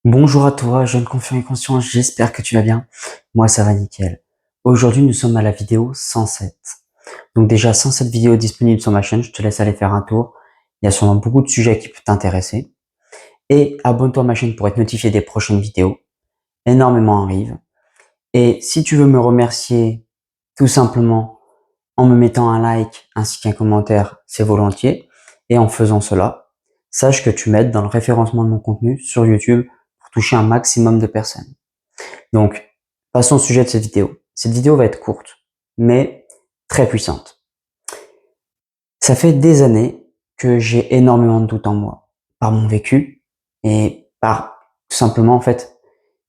Bonjour à toi, jeune confiant et conscient, j'espère que tu vas bien. Moi, ça va nickel. Aujourd'hui, nous sommes à la vidéo 107. Donc déjà, 107 vidéos disponibles sur ma chaîne, je te laisse aller faire un tour. Il y a sûrement beaucoup de sujets qui peuvent t'intéresser. Et abonne-toi à ma chaîne pour être notifié des prochaines vidéos. Énormément arrivent. Et si tu veux me remercier tout simplement en me mettant un like ainsi qu'un commentaire, c'est volontiers. Et en faisant cela, sache que tu m'aides dans le référencement de mon contenu sur YouTube pour toucher un maximum de personnes. Donc, passons au sujet de cette vidéo. Cette vidéo va être courte, mais très puissante. Ça fait des années que j'ai énormément de doutes en moi, par mon vécu et par tout simplement, en fait,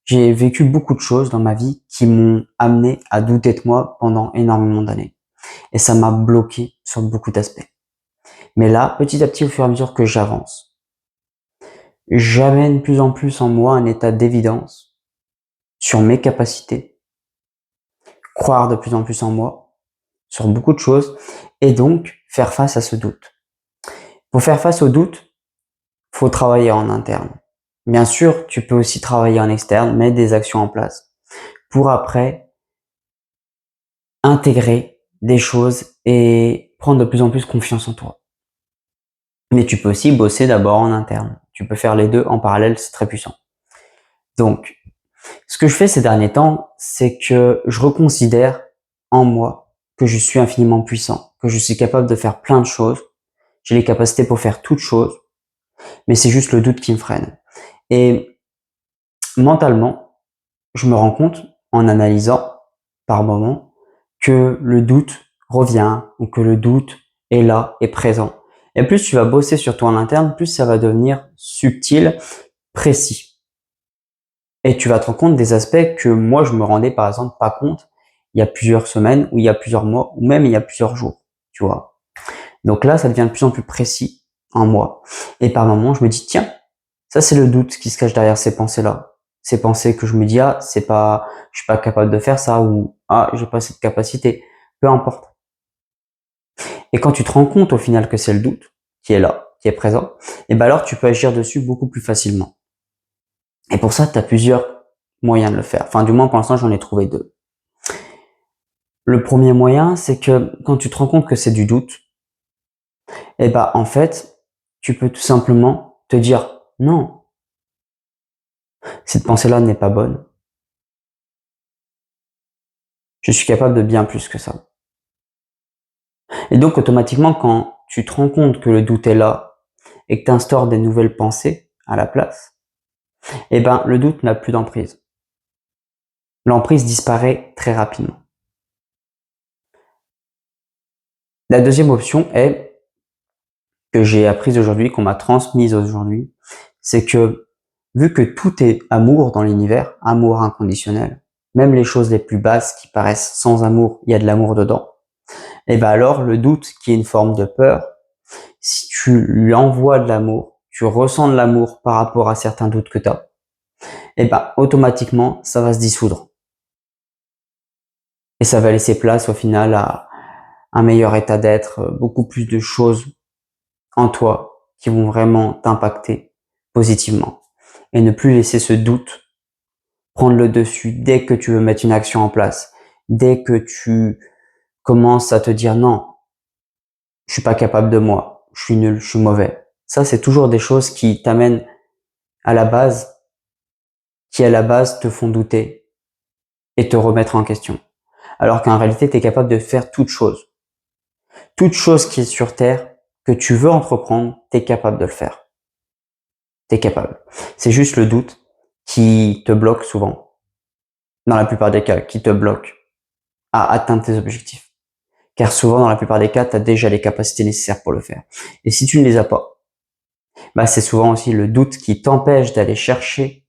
j'ai vécu beaucoup de choses dans ma vie qui m'ont amené à douter de moi pendant énormément d'années. Et ça m'a bloqué sur beaucoup d'aspects. Mais là, petit à petit, au fur et à mesure que j'avance, j'amène plus en plus en moi un état d'évidence sur mes capacités, croire de plus en plus en moi, sur beaucoup de choses, et donc faire face à ce doute. Pour faire face au doute, faut travailler en interne. Bien sûr, tu peux aussi travailler en externe, mettre des actions en place pour après intégrer des choses et prendre de plus en plus confiance en toi. Mais tu peux aussi bosser d'abord en interne. Tu peux faire les deux en parallèle, c'est très puissant. Donc, ce que je fais ces derniers temps, c'est que je reconsidère en moi que je suis infiniment puissant, que je suis capable de faire plein de choses. J'ai les capacités pour faire toutes choses, mais c'est juste le doute qui me freine. Et mentalement, je me rends compte, en analysant par moment, que le doute revient ou que le doute est là, est présent. Et plus tu vas bosser sur toi en interne, plus ça va devenir subtil, précis. Et tu vas te rendre compte des aspects que moi, je me rendais par exemple pas compte il y a plusieurs semaines, ou il y a plusieurs mois, ou même il y a plusieurs jours, tu vois. Donc là, ça devient de plus en plus précis en moi. Et par moments, je me dis, tiens, ça c'est le doute qui se cache derrière ces pensées-là. Ces pensées que je me dis, ah, c'est pas, je suis pas capable de faire ça, ou ah, j'ai pas cette capacité. Peu importe. Et quand tu te rends compte au final que c'est le doute qui est là, qui est présent, et ben alors tu peux agir dessus beaucoup plus facilement. Et pour ça, tu as plusieurs moyens de le faire. Enfin, du moins pour l'instant, j'en ai trouvé deux. Le premier moyen, c'est que quand tu te rends compte que c'est du doute, et ben en fait, tu peux tout simplement te dire non, cette pensée-là n'est pas bonne. Je suis capable de bien plus que ça. Et donc automatiquement, quand tu te rends compte que le doute est là et que tu instaures des nouvelles pensées à la place, eh ben le doute n'a plus d'emprise. L'emprise disparaît très rapidement. La deuxième option est que j'ai apprise aujourd'hui, qu'on m'a transmise aujourd'hui, c'est que vu que tout est amour dans l'univers, amour inconditionnel, même les choses les plus basses qui paraissent sans amour, il y a de l'amour dedans, et ben alors le doute qui est une forme de peur, si tu lui envoies de l'amour, tu ressens de l'amour par rapport à certains doutes que tu as, et ben automatiquement ça va se dissoudre. Et ça va laisser place au final à un meilleur état d'être, beaucoup plus de choses en toi qui vont vraiment t'impacter positivement. Et ne plus laisser ce doute prendre le dessus dès que tu veux mettre une action en place, dès que tu commences à te dire non, je suis pas capable de moi, je suis nul, je suis mauvais. Ça, c'est toujours des choses qui t'amènent à la base, qui à la base te font douter et te remettre en question. Alors qu'en réalité, tu es capable de faire toute chose. Toute chose qui est sur Terre, que tu veux entreprendre, tu es capable de le faire. Tu es capable. C'est juste le doute qui te bloque souvent, dans la plupart des cas, qui te bloque à atteindre tes objectifs. Car souvent, dans la plupart des cas, tu as déjà les capacités nécessaires pour le faire. Et si tu ne les as pas, bah, c'est souvent aussi le doute qui t'empêche d'aller chercher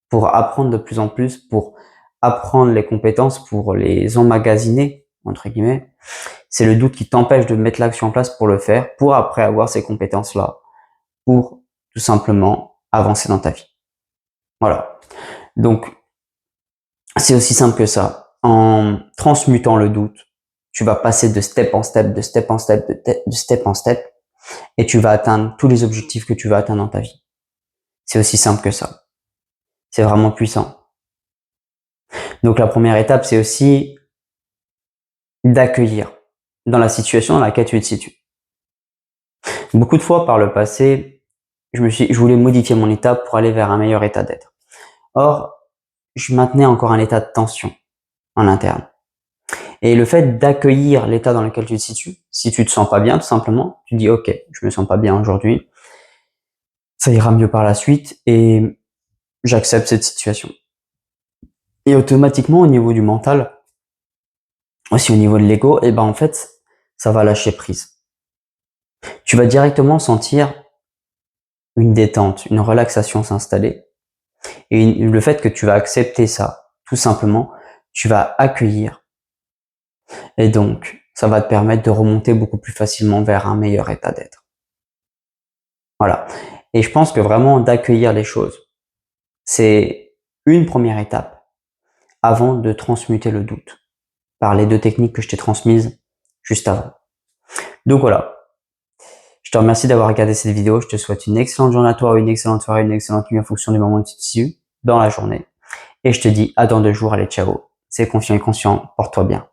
pour apprendre de plus en plus, pour apprendre les compétences, pour les emmagasiner, entre guillemets. C'est le doute qui t'empêche de mettre l'action en place pour le faire, pour après avoir ces compétences-là, pour tout simplement avancer dans ta vie. Voilà. Donc, c'est aussi simple que ça. En transmutant le doute, tu vas passer de step en step, de step en step, de step en step, et tu vas atteindre tous les objectifs que tu veux atteindre dans ta vie. C'est aussi simple que ça. C'est vraiment puissant. Donc la première étape, c'est aussi d'accueillir dans la situation dans laquelle tu te situes. Beaucoup de fois par le passé, je voulais modifier mon état pour aller vers un meilleur état d'être. Or, je maintenais encore un état de tension en interne. Et le fait d'accueillir l'état dans lequel tu te situes, si tu te sens pas bien, tout simplement, tu dis ok, je me sens pas bien aujourd'hui, ça ira mieux par la suite et j'accepte cette situation. Et automatiquement au niveau du mental, aussi au niveau de l'ego, et ben en fait, ça va lâcher prise. Tu vas directement sentir une détente, une relaxation s'installer. Et le fait que tu vas accepter ça, tout simplement, tu vas accueillir. Et donc, ça va te permettre de remonter beaucoup plus facilement vers un meilleur état d'être. Voilà. Et je pense que vraiment d'accueillir les choses, c'est une première étape avant de transmuter le doute par les 2 techniques que je t'ai transmises juste avant. Donc voilà. Je te remercie d'avoir regardé cette vidéo. Je te souhaite une excellente journée à toi, une excellente soirée, une excellente nuit en fonction du moment où tu te situes dans la journée. Et je te dis à dans 2 jours. Allez, ciao. C'est confiant et conscient. Porte-toi bien.